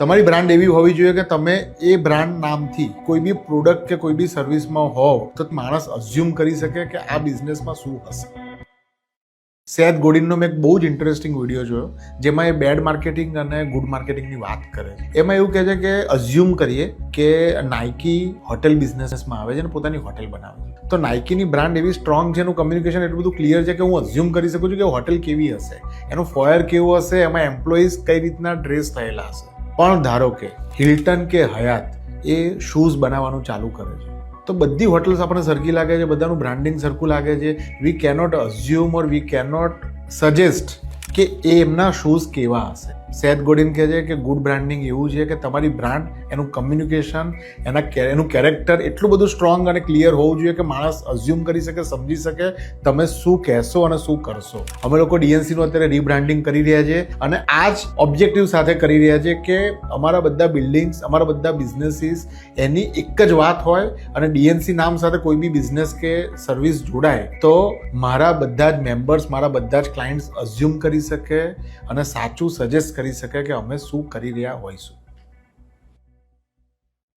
તમારી બ્રાન્ડ એવી હોવી જોઈએ કે તમે એ બ્રાન્ડ નામથી કોઈ બી પ્રોડક્ટ કે કોઈ બી સર્વિસમાં હોવ તો માણસ અઝ્યુમ કરી શકે કે આ બિઝનેસમાં શું હશે. સેથ ગોડિનનો મેં એક બહુ જ ઇન્ટરેસ્ટિંગ વિડીયો જોયો જેમાં એ બેડ માર્કેટિંગ અને ગુડ માર્કેટિંગની વાત કરે છે. એમાં એવું કહે છે કે અઝ્યુમ કરીએ કે નાઇકી હોટેલ બિઝનેસમાં આવે છે અને પોતાની હોટેલ બનાવે છે. તો નાઇકીની બ્રાન્ડ એવી સ્ટ્રોંગ છે, એનું કમ્યુનિકેશન એટલું બધું ક્લિયર છે કે હું અઝ્યુમ કરી શકું છું કે હોટેલ કેવી હશે, એનું ફોયર કેવું હશે, એમાં એમ્પ્લોઈઝ કઈ રીતના ડ્રેસ થયેલા હશે. પણ ધારો કે હિલ્ટન કે હયાત એ શૂઝ બનાવવાનું ચાલુ કરે છે તો બધી હોટલ્સ આપણને સરખી લાગે છે, બધાનું બ્રાન્ડિંગ સરખું લાગે છે. વી કેનોટ અઝ્યુમ ઓર વી કેનોટ સજેસ્ટ કે એ એમના શૂઝ કેવા હશે. સેથ ગોડિન કહે છે કે ગુડ બ્રાન્ડિંગ એવું છે કે તમારી બ્રાન્ડ, એનું કમ્યુનિકેશન, એનું કેરેક્ટર એટલું બધું સ્ટ્રોંગ અને ક્લિયર હોવું જોઈએ કે માણસ અઝ્યુમ કરી શકે, સમજી શકે તમે શું કહેશો અને શું કરશો. અમે લોકો ડીએનસીનું અત્યારે રીબ્રાન્ડિંગ કરી રહ્યા છીએ અને આ જ ઓબ્જેક્ટિવ સાથે કરી રહ્યા છીએ કે અમારા બધા બિલ્ડિંગ્સ, અમારા બધા બિઝનેસીસ એની એક જ વાત હોય અને ડીએનસી નામ સાથે કોઈ બી બિઝનેસ કે સર્વિસ જોડાય તો મારા બધા જ મેમ્બર્સ, મારા બધા જ ક્લાયન્ટ્સ અઝ્યુમ કરી શકે અને સાચું સજેસ્ટ કરી શકે કે અમે શું કરી રહ્યા હોઈશું.